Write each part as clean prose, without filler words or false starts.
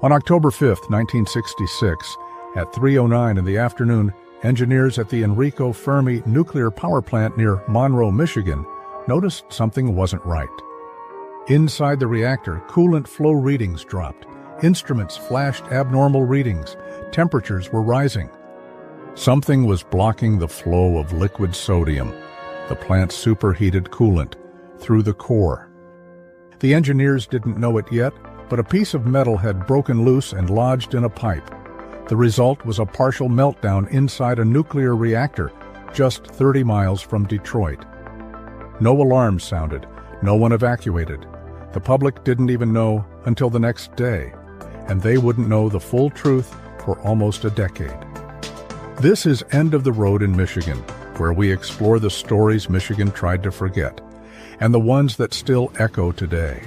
On October 5, 1966, at 3:09 in the afternoon, engineers at the Enrico Fermi nuclear power plant near Monroe, Michigan, noticed something wasn't right. Inside the reactor, coolant flow readings dropped. Instruments flashed abnormal readings. Temperatures were rising. Something was blocking the flow of liquid sodium, the plant's superheated coolant, through the core. The engineers didn't know it yet, but a piece of metal had broken loose and lodged in a pipe. The result was a partial meltdown inside a nuclear reactor just 30 miles from Detroit. No alarms sounded, no one evacuated. The public didn't even know until the next day, and they wouldn't know the full truth for almost a decade. This is End of the Road in Michigan, where we explore the stories Michigan tried to forget, and the ones that still echo today.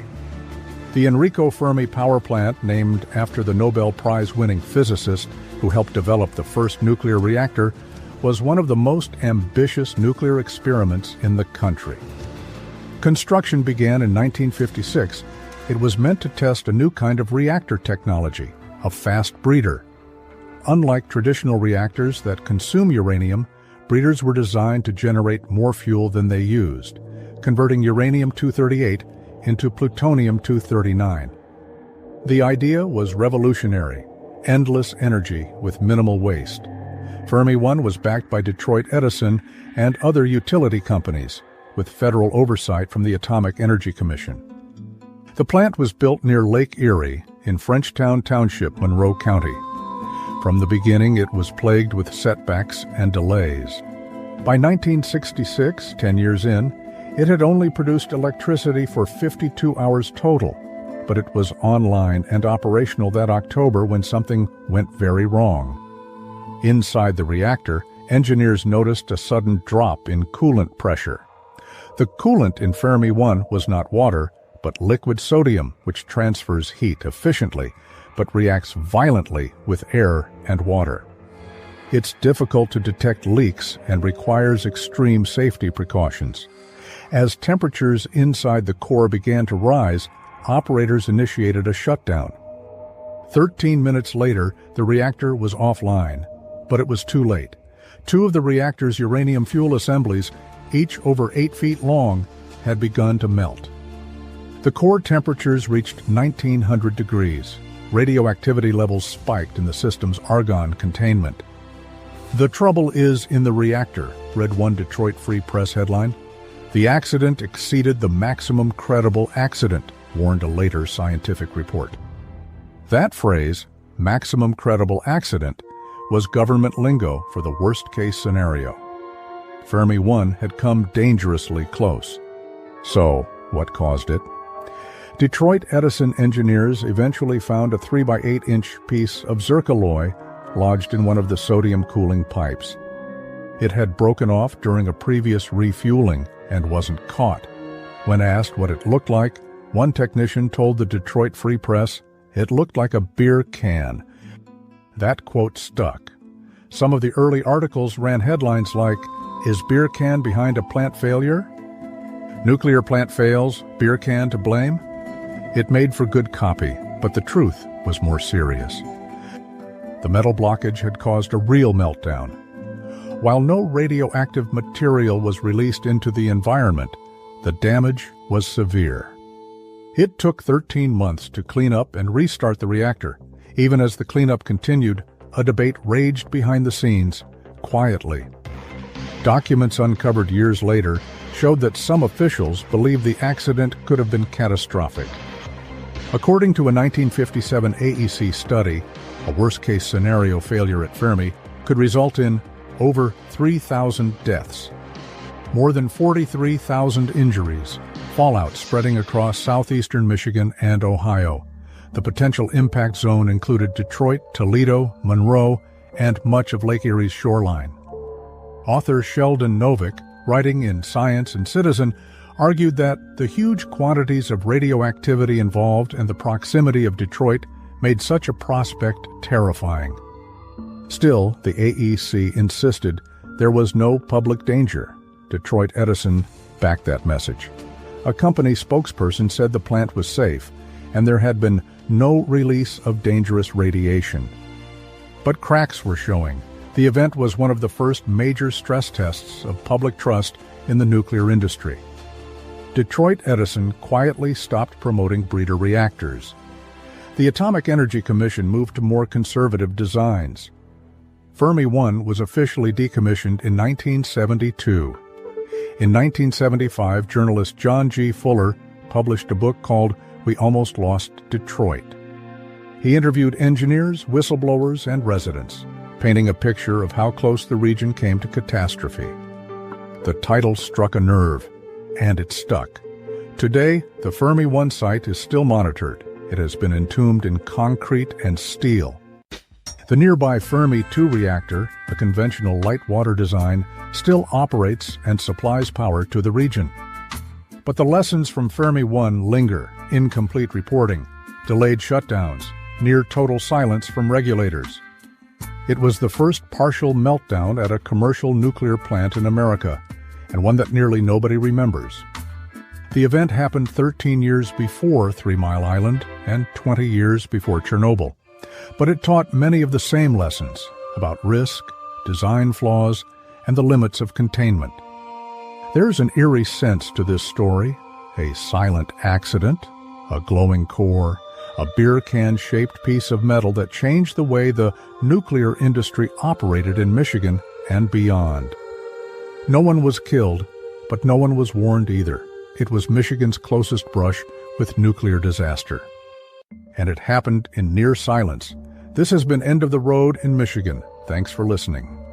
The Enrico Fermi power plant, named after the Nobel Prize-winning physicist who helped develop the first nuclear reactor, was one of the most ambitious nuclear experiments in the country. Construction began in 1956. It was meant to test a new kind of reactor technology, a fast breeder. Unlike traditional reactors that consume uranium, breeders were designed to generate more fuel than they used, converting uranium-238 into plutonium-239. The idea was revolutionary: endless energy with minimal waste. Fermi 1 was backed by Detroit Edison and other utility companies, with federal oversight from the Atomic Energy Commission. The plant was built near Lake Erie in Frenchtown Township, Monroe County. From the beginning, it was plagued with setbacks and delays. By 1966, 10 years in, it had only produced electricity for 52 hours total, but it was online and operational that October when something went very wrong. Inside the reactor, engineers noticed a sudden drop in coolant pressure. The coolant in Fermi 1 was not water, but liquid sodium, which transfers heat efficiently, but reacts violently with air and water. It's difficult to detect leaks and requires extreme safety precautions. As temperatures inside the core began to rise, operators initiated a shutdown. 13 minutes later, the reactor was offline, but it was too late. Two of the reactor's uranium fuel assemblies, each over 8 feet long, had begun to melt. The core temperatures reached 1900 degrees. Radioactivity levels spiked in the system's argon containment. "The trouble is in the reactor," read one Detroit Free Press headline. "The accident exceeded the maximum credible accident," warned a later scientific report. That phrase, maximum credible accident, was government lingo for the worst-case scenario. Fermi 1 had come dangerously close. So, what caused it? Detroit Edison engineers eventually found a 3x8-inch piece of zircaloy lodged in one of the sodium cooling pipes. It had broken off during a previous refueling and wasn't caught. When asked what it looked like, one technician told the Detroit Free Press it looked like a beer can. That quote stuck. Some of the early articles ran headlines like, "Is beer can behind a plant failure?" "Nuclear plant fails, beer can to blame?" It made for good copy, but the truth was more serious. The metal blockage had caused a real meltdown. While no radioactive material was released into the environment, the damage was severe. It took 13 months to clean up and restart the reactor. Even as the cleanup continued, a debate raged behind the scenes, quietly. Documents uncovered years later showed that some officials believed the accident could have been catastrophic. According to a 1957 AEC study, a worst-case scenario failure at Fermi could result in over 3,000 deaths, more than 43,000 injuries, fallout spreading across southeastern Michigan and Ohio. The potential impact zone included Detroit, Toledo, Monroe, and much of Lake Erie's shoreline. Author Sheldon Novick, writing in Science and Citizen, argued that the huge quantities of radioactivity involved and the proximity of Detroit made such a prospect terrifying. Still, the AEC insisted there was no public danger. Detroit Edison backed that message. A company spokesperson said the plant was safe, and there had been no release of dangerous radiation. But cracks were showing. The event was one of the first major stress tests of public trust in the nuclear industry. Detroit Edison quietly stopped promoting breeder reactors. The Atomic Energy Commission moved to more conservative designs. Fermi 1 was officially decommissioned in 1972. In 1975, journalist John G. Fuller published a book called We Almost Lost Detroit. He interviewed engineers, whistleblowers, and residents, painting a picture of how close the region came to catastrophe. The title struck a nerve, and it stuck. Today, the Fermi 1 site is still monitored. It has been entombed in concrete and steel. The nearby Fermi 2 reactor, a conventional light water design, still operates and supplies power to the region. But the lessons from Fermi 1 linger: incomplete reporting, delayed shutdowns, near total silence from regulators. It was the first partial meltdown at a commercial nuclear plant in America, and one that nearly nobody remembers. The event happened 13 years before 3 Mile Island and 20 years before Chernobyl, but it taught many of the same lessons about risk, design flaws, and the limits of containment. There's an eerie sense to this story: a silent accident, a glowing core, a beer can-shaped piece of metal that changed the way the nuclear industry operated in Michigan and beyond. No one was killed, but no one was warned either. It was Michigan's closest brush with nuclear disaster. And it happened in near silence. This has been End of the Road in Michigan. Thanks for listening.